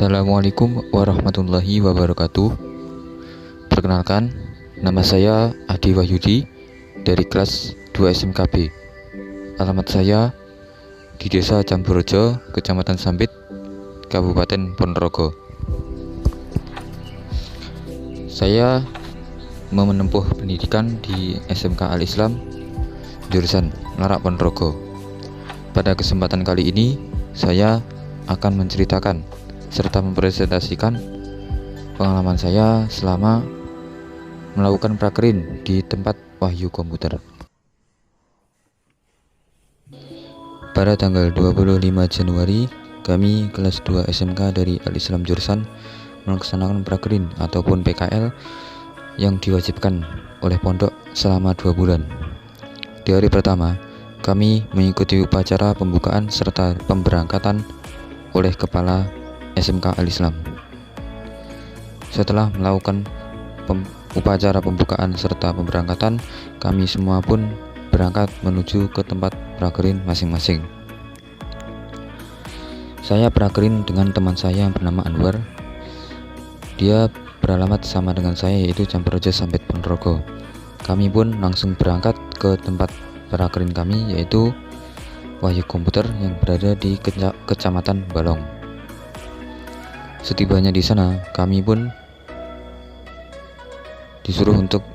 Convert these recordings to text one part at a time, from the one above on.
Assalamualaikum warahmatullahi wabarakatuh. Perkenalkan, nama saya Adi Wahyudi dari kelas 2 SMKB. Alamat saya di Desa Camburrejo, Kecamatan Sampit, Kabupaten Ponorogo. Saya menempuh pendidikan di SMK Al-Islam jurusan Larak Ponorogo. Pada kesempatan kali ini, saya akan menceritakan serta mempresentasikan pengalaman saya selama melakukan prakerin di tempat Wahyu Komputer. Pada tanggal 25 Januari, kami kelas 2 SMK dari Al-Islam jurusan melaksanakan prakerin ataupun PKL yang diwajibkan oleh pondok selama 2 bulan. Di hari pertama, kami mengikuti upacara pembukaan serta pemberangkatan oleh Kepala SMK Al-Islam. Setelah melakukan upacara pembukaan serta pemberangkatan, kami semua pun berangkat menuju ke tempat prakerin masing-masing. Saya prakerin dengan teman saya yang bernama Anwar. Dia beralamat sama dengan saya, yaitu Camburrejo Sampit Ponorogo. Kami pun langsung berangkat ke tempat prakerin kami, yaitu Wahyu Komputer yang berada di Kecamatan Balong. Setibanya di sana, kami pun disuruh untuk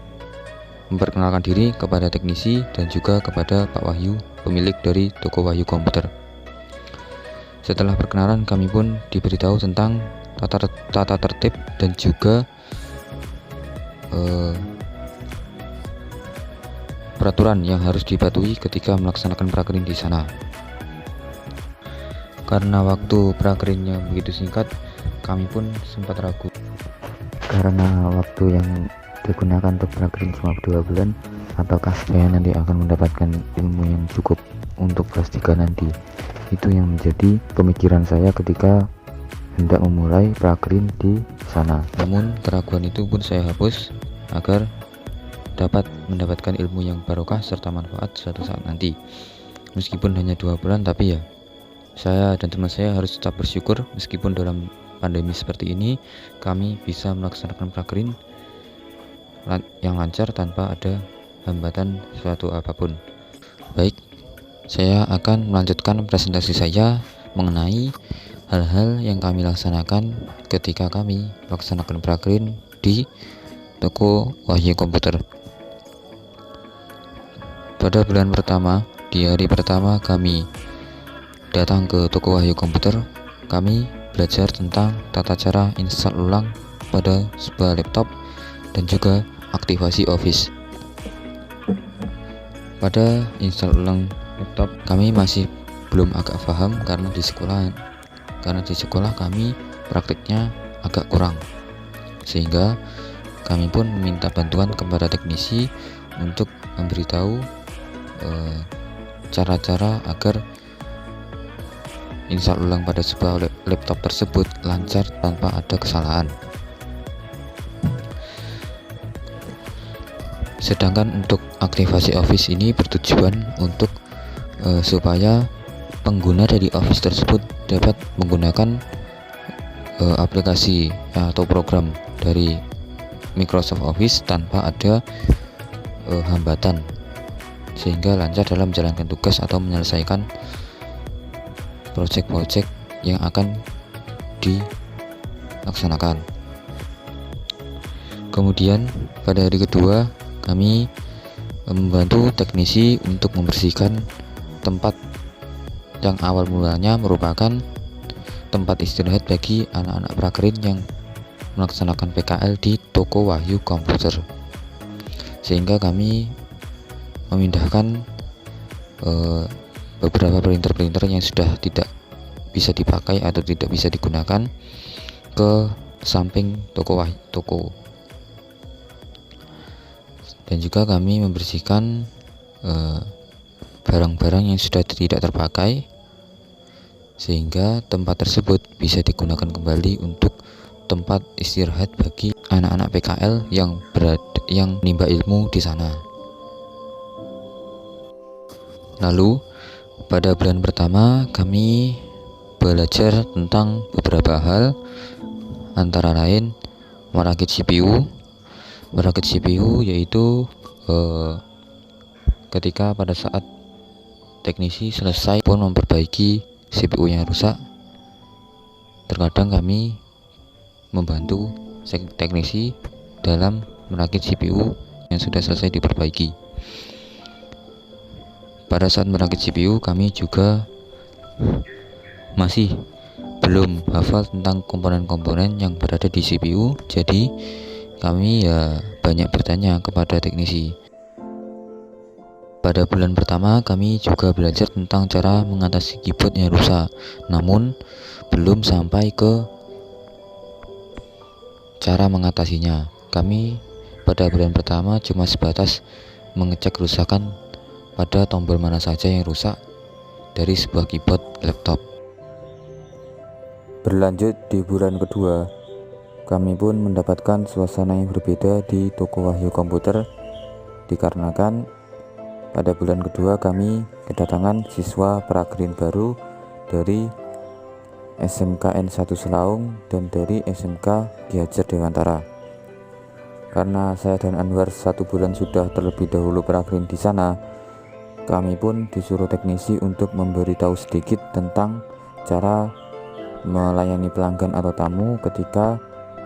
memperkenalkan diri kepada teknisi dan juga kepada Pak Wahyu, pemilik dari toko Wahyu Komputer. Setelah perkenalan, kami pun diberitahu tentang tata tertib dan juga peraturan yang harus dipatuhi ketika melaksanakan prakerin di sana. Karena waktu prakerinnya begitu singkat, kami pun sempat ragu karena waktu yang digunakan untuk prakerin cuma 2 bulan. Apakah saya nanti akan mendapatkan ilmu yang cukup untuk kelas 3 nanti? Itu yang menjadi pemikiran saya ketika hendak memulai prakerin di sana. Namun keraguan itu pun saya hapus agar dapat mendapatkan ilmu yang barokah serta manfaat suatu saat nanti. Meskipun hanya 2 bulan, tapi ya saya dan teman saya harus tetap bersyukur meskipun dalam pandemi seperti ini kami bisa melaksanakan prakerin yang lancar tanpa ada hambatan suatu apapun. Baik, saya akan melanjutkan presentasi saya mengenai hal-hal yang kami laksanakan ketika kami melaksanakan prakerin di toko Wahyu Komputer. Pada bulan pertama, di hari pertama kami datang ke toko Wahyu Komputer, kami belajar tentang tata cara install ulang pada sebuah laptop dan juga aktivasi Office. Pada install ulang laptop, kami masih belum agak paham karena di sekolah kami praktiknya agak kurang, sehingga kami pun meminta bantuan kepada teknisi untuk memberitahu cara-cara agar install ulang pada sebuah laptop tersebut lancar tanpa ada kesalahan. Sedangkan untuk aktivasi Office ini bertujuan untuk supaya pengguna dari Office tersebut dapat menggunakan aplikasi atau program dari Microsoft Office tanpa ada hambatan, sehingga lancar dalam menjalankan tugas atau menyelesaikan project-project yang akan dilaksanakan. Kemudian pada hari kedua kami membantu teknisi untuk membersihkan tempat yang awal mulanya merupakan tempat istirahat bagi anak-anak prakerin yang melaksanakan PKL di toko Wahyu Komputer, sehingga kami memindahkan beberapa printer-printer yang sudah tidak bisa dipakai atau tidak bisa digunakan ke samping toko. Dan juga kami membersihkan barang-barang yang sudah tidak terpakai, sehingga tempat tersebut bisa digunakan kembali untuk tempat istirahat bagi anak-anak PKL yang menimba ilmu di sana. Lalu pada bulan pertama kami belajar tentang beberapa hal, antara lain merakit CPU. Merakit CPU yaitu ketika pada saat teknisi selesai pun memperbaiki CPU yang rusak, terkadang kami membantu teknisi dalam merakit CPU yang sudah selesai diperbaiki. Pada saat merakit CPU, kami juga masih belum hafal tentang komponen-komponen yang berada di CPU, jadi kami banyak bertanya kepada teknisi. Pada bulan pertama kami juga belajar tentang cara mengatasi keyboard yang rusak, namun belum sampai ke cara mengatasinya. Kami pada bulan pertama cuma sebatas mengecek kerusakan pada tombol mana saja yang rusak dari sebuah keyboard laptop. Berlanjut di bulan kedua, kami pun mendapatkan suasana yang berbeda di toko Wahyu Komputer, dikarenakan pada bulan kedua kami kedatangan siswa prakerin baru dari SMKN 1 Selaung dan dari SMK Ki Hajar Dewantara. Karena saya dan Anwar 1 bulan sudah terlebih dahulu prakerin di sana, kami pun disuruh teknisi untuk memberitahu sedikit tentang cara melayani pelanggan atau tamu ketika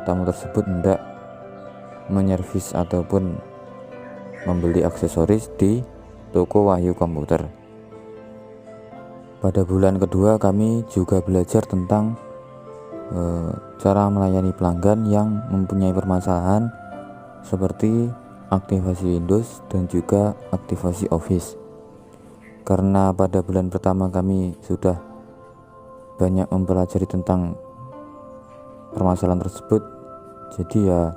tamu tersebut hendak menyervis ataupun membeli aksesoris di toko Wahyu Komputer. Pada bulan kedua kami juga belajar tentang cara melayani pelanggan yang mempunyai permasalahan seperti aktivasi Windows dan juga aktivasi Office. Karena pada bulan pertama kami sudah banyak mempelajari tentang permasalahan tersebut, jadi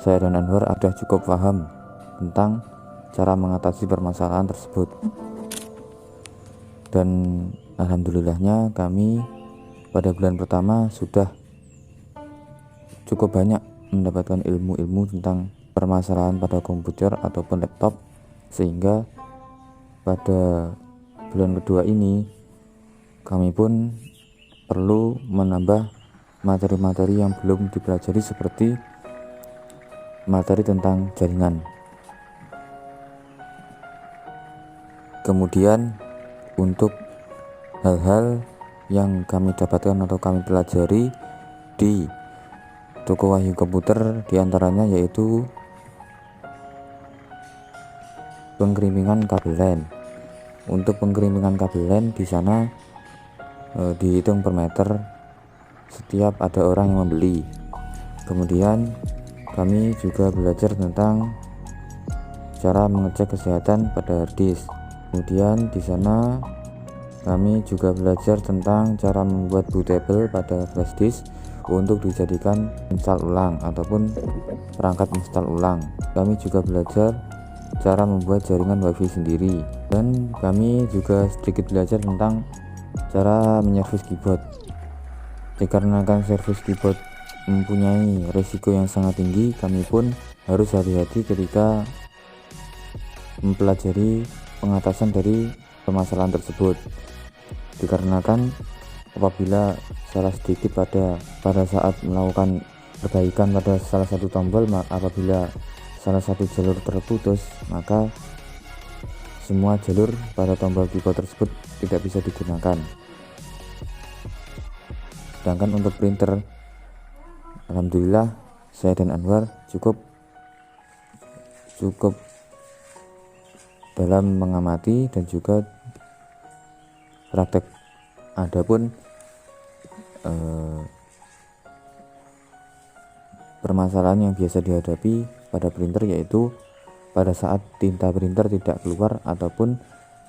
saya dan Anwar sudah cukup paham tentang cara mengatasi permasalahan tersebut. Dan alhamdulillahnya kami pada bulan pertama sudah cukup banyak mendapatkan ilmu-ilmu tentang permasalahan pada komputer ataupun laptop, sehingga pada bulan kedua ini kami pun perlu menambah materi-materi yang belum dipelajari seperti materi tentang jaringan. Kemudian untuk hal-hal yang kami dapatkan atau kami pelajari di toko Wahyu Komputer, diantaranya yaitu pengerimingan kabel LAN. Untuk pengerimingan kabel LAN di sana dihitung per meter setiap ada orang yang membeli. Kemudian kami juga belajar tentang cara mengecek kesehatan pada hard disk. Kemudian di sana kami juga belajar tentang cara membuat bootable pada flash disk untuk dijadikan install ulang ataupun perangkat install ulang. Kami juga belajar cara membuat jaringan wifi sendiri, dan kami juga sedikit belajar tentang cara menyervis keyboard. Dikarenakan servis keyboard mempunyai risiko yang sangat tinggi, kami pun harus hati-hati ketika mempelajari pengatasan dari permasalahan tersebut. Dikarenakan apabila salah sedikit pada saat melakukan perbaikan pada salah satu tombol, apabila salah satu jalur terputus, maka semua jalur pada tombol keyboard tersebut tidak bisa digunakan. Sedangkan untuk printer, alhamdulillah saya dan Anwar cukup dalam mengamati dan juga praktek. Adapun permasalahan yang biasa dihadapi pada printer yaitu pada saat tinta printer tidak keluar ataupun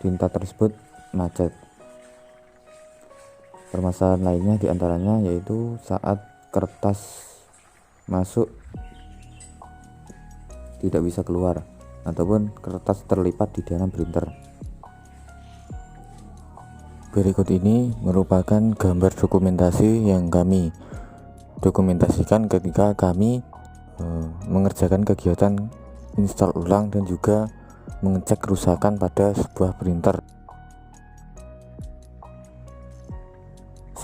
tinta tersebut macet. Permasalahan lainnya diantaranya yaitu saat kertas masuk tidak bisa keluar ataupun kertas terlipat di dalam printer. Berikut ini merupakan gambar dokumentasi yang kami dokumentasikan ketika kami mengerjakan kegiatan install ulang dan juga mengecek kerusakan pada sebuah printer.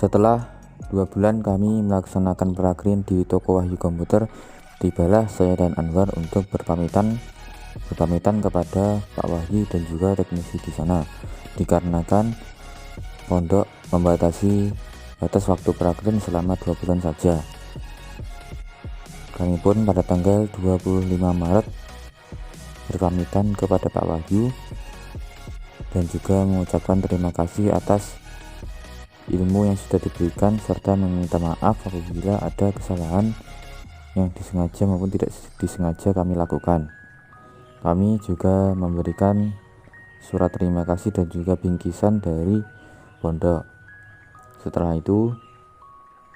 Setelah 2 bulan kami melaksanakan prakrin di toko Wahyu Komputer, tibalah saya dan Anwar untuk berpamitan kepada Pak Wahyu dan juga teknisi di sana, dikarenakan pondok membatasi batas waktu prakrin selama 2 bulan saja. Kami pun pada tanggal 25 Maret berpamitan kepada Pak Wahyu dan juga mengucapkan terima kasih atas ilmu yang sudah diberikan, serta meminta maaf apabila ada kesalahan yang disengaja maupun tidak disengaja kami lakukan. Kami juga memberikan surat terima kasih dan juga bingkisan dari pondok. Setelah itu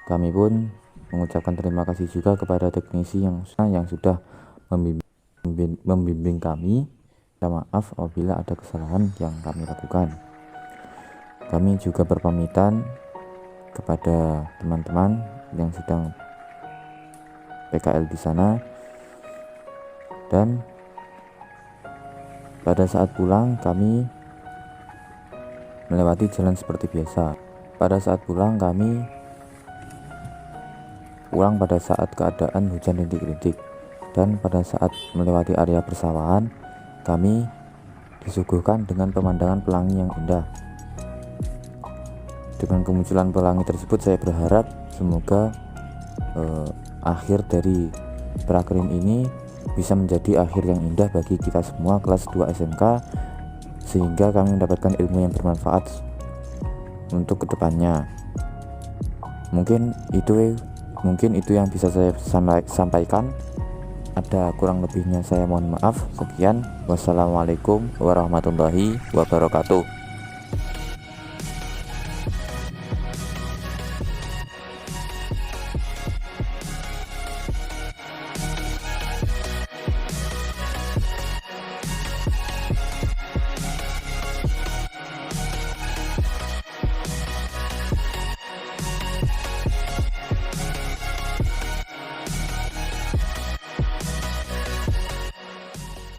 kami pun mengucapkan terima kasih juga kepada teknisi yang sudah membimbing kami. Minta maaf apabila ada kesalahan yang kami lakukan. Kami juga berpamitan kepada teman-teman yang sedang PKL di sana, dan pada saat pulang kami melewati jalan seperti biasa. Pada saat pulang kami pulang pada saat keadaan hujan rintik-rintik, dan pada saat melewati area persawahan kami disuguhkan dengan pemandangan pelangi yang indah. Dengan kemunculan pelangi tersebut, saya berharap semoga akhir dari prakrin ini bisa menjadi akhir yang indah bagi kita semua kelas 2 SMK, sehingga kami mendapatkan ilmu yang bermanfaat untuk kedepannya. Mungkin itu yang bisa saya sampaikan. Ada kurang lebihnya saya mohon maaf. Sekian, wassalamualaikum warahmatullahi wabarakatuh.